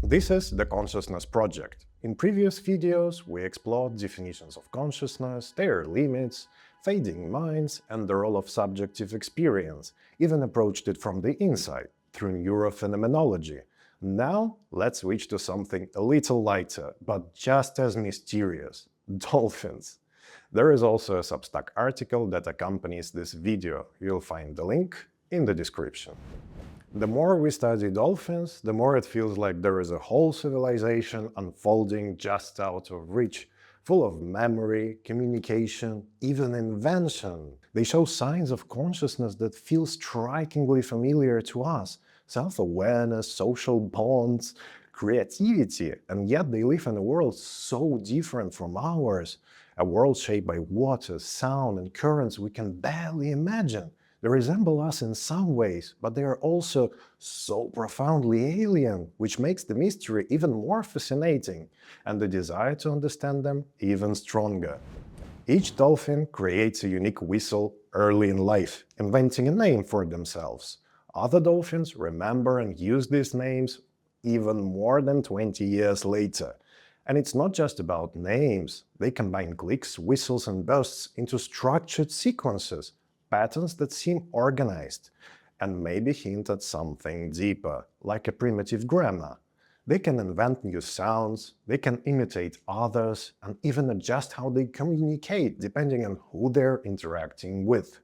This is the Consciousness Project. In previous videos, we explored definitions of consciousness, their limits, fading minds, and the role of subjective experience, even approached it from the inside, through neurophenomenology. Now, let's switch to something a little lighter, but just as mysterious – dolphins. There is also a Substack article that accompanies this video. You'll find the link in the description. The more we study dolphins, the more it feels like there is a whole civilization unfolding just out of reach, full of memory, communication, even invention. They show signs of consciousness that feel strikingly familiar to us: self-awareness, social bonds, creativity, and yet they live in a world so different from ours, a world shaped by water, sound, and currents we can barely imagine. They resemble us in some ways, but they are also so profoundly alien, which makes the mystery even more fascinating, and the desire to understand them even stronger. Each dolphin creates a unique whistle early in life, inventing a name for themselves. Other dolphins remember and use these names even more than 20 years later. And it's not just about names. They combine clicks, whistles, and bursts into structured sequences, patterns that seem organized, and maybe hint at something deeper, like a primitive grammar. They can invent new sounds, they can imitate others, and even adjust how they communicate depending on who they're interacting with.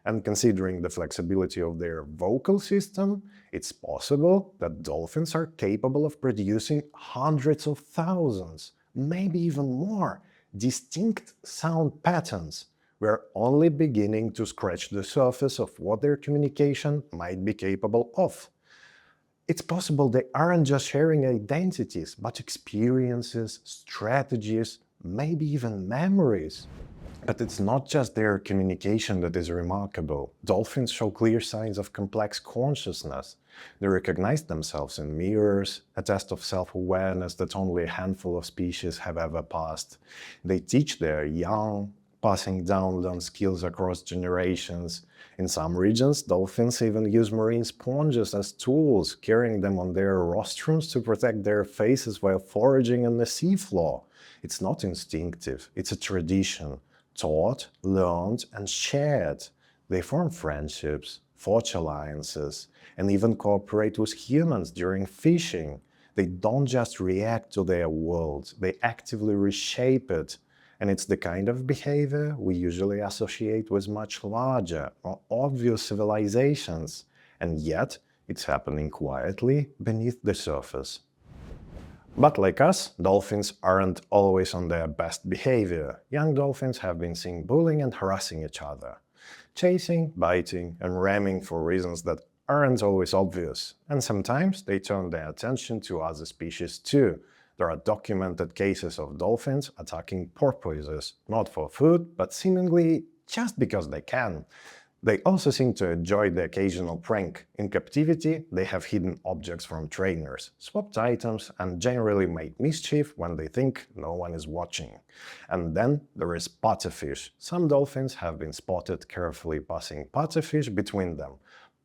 And considering the flexibility of their vocal system, it's possible that dolphins are capable of producing hundreds of thousands, maybe even more, distinct sound patterns. We're only beginning to scratch the surface of what their communication might be capable of. It's possible they aren't just sharing identities, but experiences, strategies, maybe even memories. But it's not just their communication that is remarkable. Dolphins show clear signs of complex consciousness. They recognize themselves in mirrors, a test of self-awareness that only a handful of species have ever passed. They teach their young, passing down learned skills across generations. In some regions, dolphins even use marine sponges as tools, carrying them on their rostrums to protect their faces while foraging on the seafloor. It's not instinctive, it's a tradition, taught, learned, and shared. They form friendships, forge alliances, and even cooperate with humans during fishing. They don't just react to their world, they actively reshape it. And it's the kind of behavior we usually associate with much larger, more obvious civilizations. And yet, it's happening quietly beneath the surface. But like us, dolphins aren't always on their best behavior. Young dolphins have been seen bullying and harassing each other, chasing, biting, and ramming for reasons that aren't always obvious. And sometimes they turn their attention to other species too. There are documented cases of dolphins attacking porpoises, not for food, but seemingly just because they can. They also seem to enjoy the occasional prank. In captivity, they have hidden objects from trainers, swapped items, and generally made mischief when they think no one is watching. And then there is pufferfish. Some dolphins have been spotted carefully passing pufferfish between them,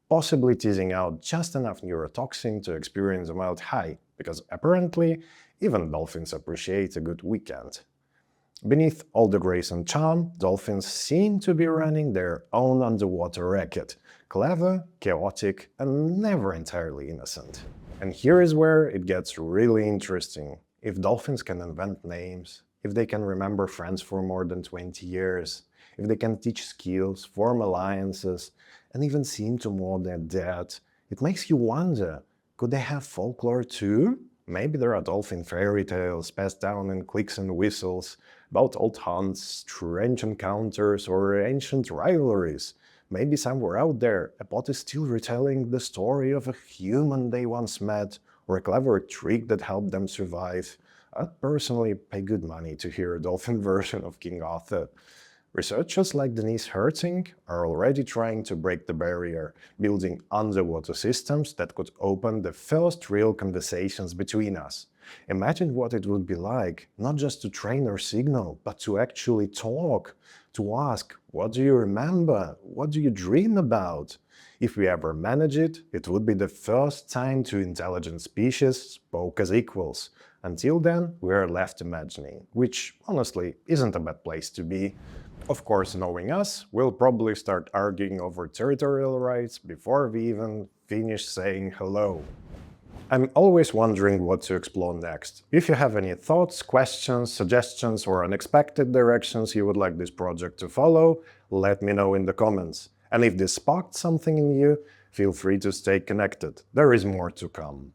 possibly teasing out just enough neurotoxin to experience a mild high, because apparently even dolphins appreciate a good weekend. Beneath all the grace and charm, dolphins seem to be running their own underwater racket, clever, chaotic, and never entirely innocent. And here is where it gets really interesting. If dolphins can invent names, if they can remember friends for more than 20 years, if they can teach skills, form alliances, and even seem to mourn their dead, it makes you wonder, could they have folklore too? Maybe there are dolphin fairy tales passed down in clicks and whistles, about old hunts, strange encounters, or ancient rivalries. Maybe somewhere out there, a pot is still retelling the story of a human they once met, or a clever trick that helped them survive. I'd personally pay good money to hear a dolphin version of King Arthur. Researchers like Denise Hertzing are already trying to break the barrier, building underwater systems that could open the first real conversations between us. Imagine what it would be like, not just to train or signal, but to actually talk, to ask, what do you remember? What do you dream about? If we ever manage it, it would be the first time two intelligent species spoke as equals. Until then, we are left imagining, which honestly isn't a bad place to be. Of course, knowing us, we'll probably start arguing over territorial rights before we even finish saying hello. I'm always wondering what to explore next. If you have any thoughts, questions, suggestions, or unexpected directions you would like this project to follow, let me know in the comments. And if this sparked something in you, feel free to stay connected. There is more to come.